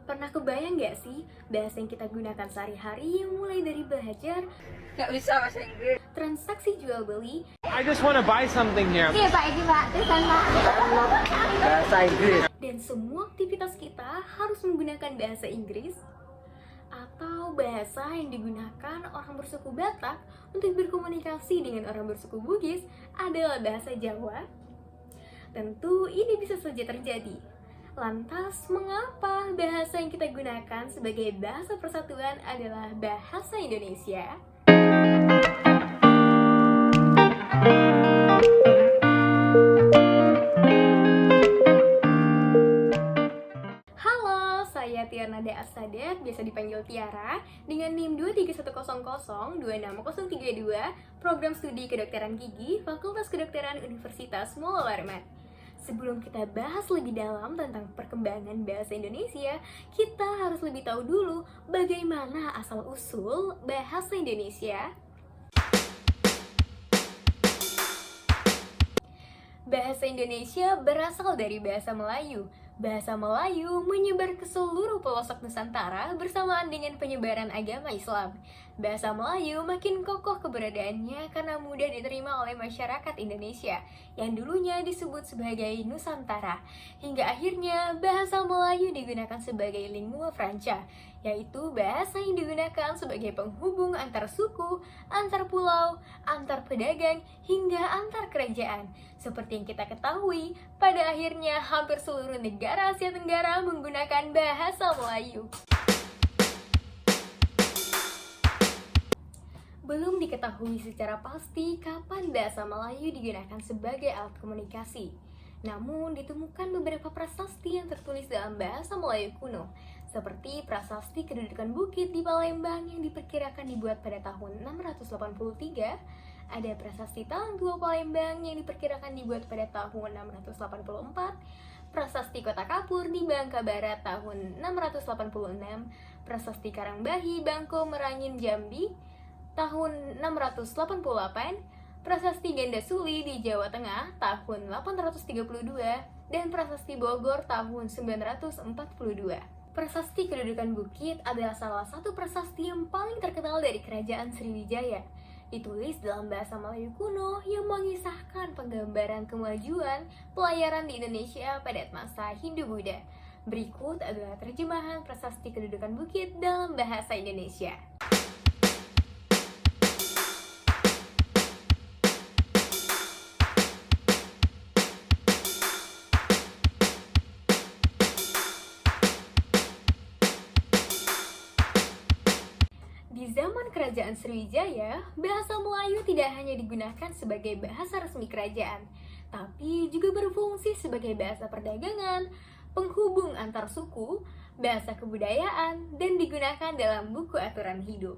Pernah kebayang gak sih bahasa yang kita gunakan sehari-hari mulai dari belajar, Nggak bisa bahasa Inggris. transaksi jual beli, I just want to buy something here. Iya Pak, ini Pak, terusan Pak. Bahasa Inggris. dan semua aktivitas kita harus menggunakan bahasa Inggris? Atau bahasa yang digunakan orang bersuku Batak untuk berkomunikasi dengan orang bersuku Bugis adalah bahasa Jawa? Tentu ini bisa saja terjadi. Lantas, mengapa bahasa yang kita gunakan sebagai bahasa persatuan adalah bahasa Indonesia? Halo, saya Tiarnada Asadat, biasa dipanggil Tiara, dengan NIM 23100266032, Program Studi Kedokteran Gigi, Fakultas Kedokteran Universitas Muhammad Warman. Sebelum kita bahas lebih dalam tentang perkembangan bahasa Indonesia, kita harus lebih tahu dulu bagaimana asal-usul bahasa Indonesia. Bahasa Indonesia berasal dari bahasa Melayu. Bahasa Melayu menyebar ke seluruh pelosok Nusantara bersamaan dengan penyebaran agama Islam. Bahasa Melayu makin kokoh keberadaannya karena mudah diterima oleh masyarakat Indonesia yang dulunya disebut sebagai Nusantara. Hingga akhirnya bahasa Melayu digunakan sebagai lingua franca, yaitu bahasa yang digunakan sebagai penghubung antar suku, antar pulau, antar pedagang, hingga antar kerajaan. Seperti yang kita ketahui, pada akhirnya hampir seluruh negara Asia Tenggara menggunakan bahasa Melayu. Belum diketahui secara pasti kapan bahasa Melayu digunakan sebagai alat komunikasi. Namun, ditemukan beberapa prasasti yang tertulis dalam bahasa Melayu kuno, seperti prasasti kedudukan bukit di Palembang yang diperkirakan dibuat pada tahun 683, ada prasasti Tangguh Palembang yang diperkirakan dibuat pada tahun 684, prasasti Kota Kapur di Bangka Barat tahun 686, prasasti Karangbahi Bangko Merangin Jambi tahun 688, prasasti Ganda Suli di Jawa Tengah tahun 832, dan prasasti Bogor tahun 942. Prasasti Kedudukan Bukit adalah salah satu prasasti yang paling terkenal dari Kerajaan Sriwijaya. Ditulis dalam bahasa Melayu kuno yang mengisahkan penggambaran kemajuan pelayaran di Indonesia pada masa Hindu-Buddha. Berikut adalah terjemahan prasasti Kedudukan Bukit dalam bahasa Indonesia. Di zaman Kerajaan Sriwijaya, bahasa Melayu tidak hanya digunakan sebagai bahasa resmi kerajaan, tapi juga berfungsi sebagai bahasa perdagangan, penghubung antar suku, bahasa kebudayaan, dan digunakan dalam buku aturan hidup.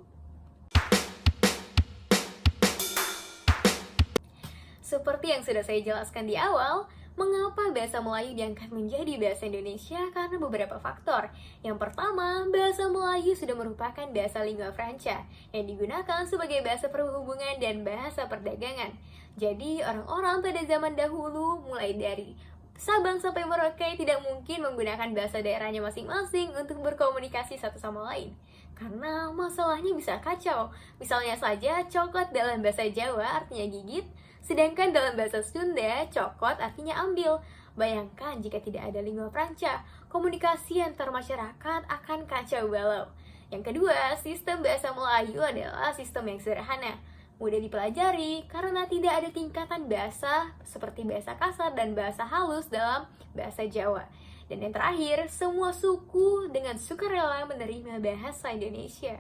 Seperti yang sudah saya jelaskan di awal, mengapa bahasa Melayu diangkat menjadi bahasa Indonesia? Karena beberapa faktor. Yang pertama, bahasa Melayu sudah merupakan bahasa lingua franca yang digunakan sebagai bahasa perhubungan dan bahasa perdagangan. Jadi, orang-orang pada zaman dahulu, mulai dari Sabang sampai Merauke, tidak mungkin menggunakan bahasa daerahnya masing-masing untuk berkomunikasi satu sama lain. Karena masalahnya bisa kacau. Misalnya saja, coklat dalam bahasa Jawa artinya gigit, sedangkan dalam bahasa Sunda, cokot artinya ambil. Bayangkan jika tidak ada lingua franca, komunikasi antar masyarakat akan kacau balau. Yang kedua, sistem bahasa Melayu adalah sistem yang sederhana, mudah dipelajari karena tidak ada tingkatan bahasa seperti bahasa kasar dan bahasa halus dalam bahasa Jawa. Dan yang terakhir, semua suku dengan sukarela menerima bahasa Indonesia.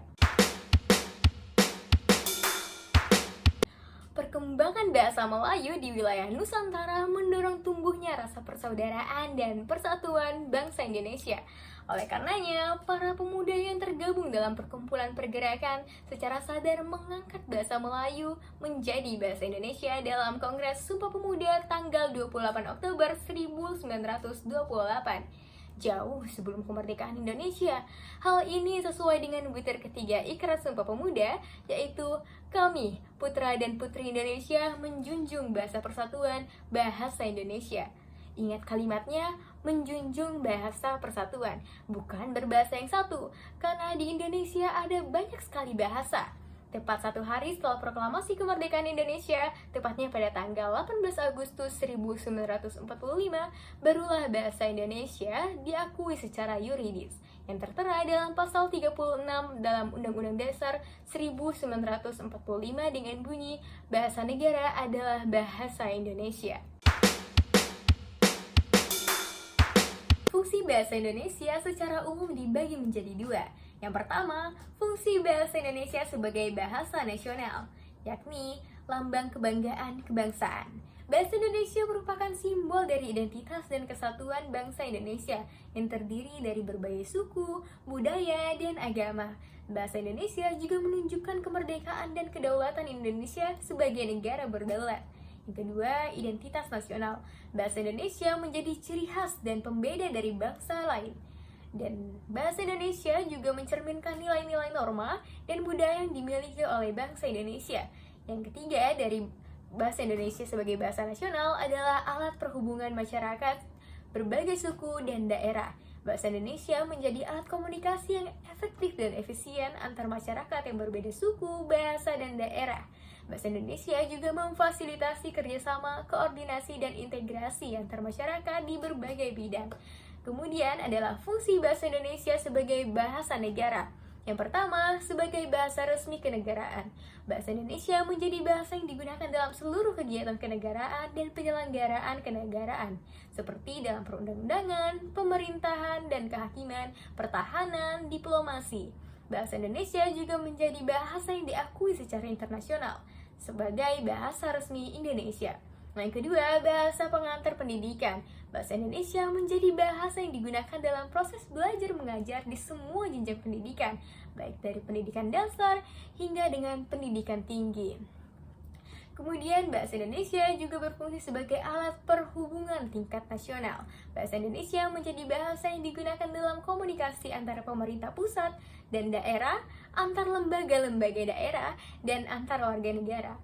Perkembangan bahasa Melayu di wilayah Nusantara mendorong tumbuhnya rasa persaudaraan dan persatuan bangsa Indonesia. Oleh karenanya, para pemuda yang tergabung dalam perkumpulan pergerakan secara sadar mengangkat bahasa Melayu menjadi bahasa Indonesia dalam Kongres Sumpah Pemuda tanggal 28 Oktober 1928. Jauh sebelum kemerdekaan Indonesia. Hal ini sesuai dengan butir ketiga Ikrar Sumpah Pemuda, yaitu kami, putra dan putri Indonesia, menjunjung bahasa persatuan, bahasa Indonesia. Ingat kalimatnya, menjunjung bahasa persatuan, bukan berbahasa yang satu, karena di Indonesia ada banyak sekali bahasa. Tepat 1 hari setelah proklamasi kemerdekaan Indonesia, tepatnya pada tanggal 18 Agustus 1945, barulah bahasa Indonesia diakui secara yuridis, yang tertera dalam pasal 36 dalam Undang-Undang Dasar 1945 dengan bunyi, bahasa negara adalah bahasa Indonesia. Fungsi bahasa Indonesia secara umum dibagi menjadi 2. Yang pertama, fungsi bahasa Indonesia sebagai bahasa nasional, yakni lambang kebanggaan kebangsaan. Bahasa Indonesia merupakan simbol dari identitas dan kesatuan bangsa Indonesia yang terdiri dari berbagai suku, budaya, dan agama. Bahasa Indonesia juga menunjukkan kemerdekaan dan kedaulatan Indonesia sebagai negara berdaulat. Yang kedua, identitas nasional. Bahasa Indonesia menjadi ciri khas dan pembeda dari bangsa lain. Dan bahasa Indonesia juga mencerminkan nilai-nilai norma dan budaya yang dimiliki oleh bangsa Indonesia. Yang ketiga, dari bahasa Indonesia sebagai bahasa nasional adalah alat perhubungan masyarakat berbagai suku dan daerah. Bahasa Indonesia menjadi alat komunikasi yang efektif dan efisien antar masyarakat yang berbeda suku, bahasa, dan daerah. Bahasa Indonesia juga memfasilitasi kerjasama, koordinasi, dan integrasi antar masyarakat di berbagai bidang. Kemudian adalah fungsi bahasa Indonesia sebagai bahasa negara. Yang pertama, sebagai bahasa resmi kenegaraan. Bahasa Indonesia menjadi bahasa yang digunakan dalam seluruh kegiatan kenegaraan dan penyelenggaraan kenegaraan, seperti dalam perundang-undangan, pemerintahan dan kehakiman, pertahanan, diplomasi. Bahasa Indonesia juga menjadi bahasa yang diakui secara internasional sebagai bahasa resmi Indonesia. Yang kedua, bahasa pengantar pendidikan. Bahasa Indonesia menjadi bahasa yang digunakan dalam proses belajar mengajar di semua jenjang pendidikan, baik dari pendidikan dasar hingga dengan pendidikan tinggi. Kemudian, bahasa Indonesia juga berfungsi sebagai alat perhubungan tingkat nasional. Bahasa Indonesia menjadi bahasa yang digunakan dalam komunikasi antara pemerintah pusat dan daerah, antar lembaga-lembaga daerah, dan antar warga negara.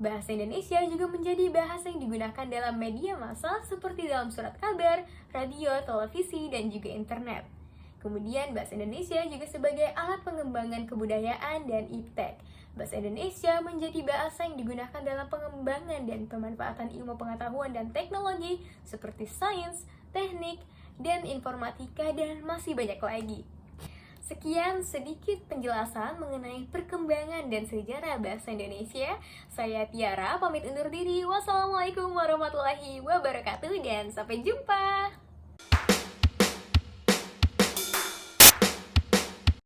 Bahasa Indonesia juga menjadi bahasa yang digunakan dalam media massa seperti dalam surat kabar, radio, televisi, dan juga internet. Kemudian bahasa Indonesia juga sebagai alat pengembangan kebudayaan dan iptek. Bahasa Indonesia menjadi bahasa yang digunakan dalam pengembangan dan pemanfaatan ilmu pengetahuan dan teknologi seperti sains, teknik, dan informatika, dan masih banyak lagi. Sekian sedikit penjelasan mengenai perkembangan dan sejarah bahasa Indonesia. Saya Tiara, pamit undur diri. Wassalamualaikum warahmatullahi wabarakatuh dan sampai jumpa.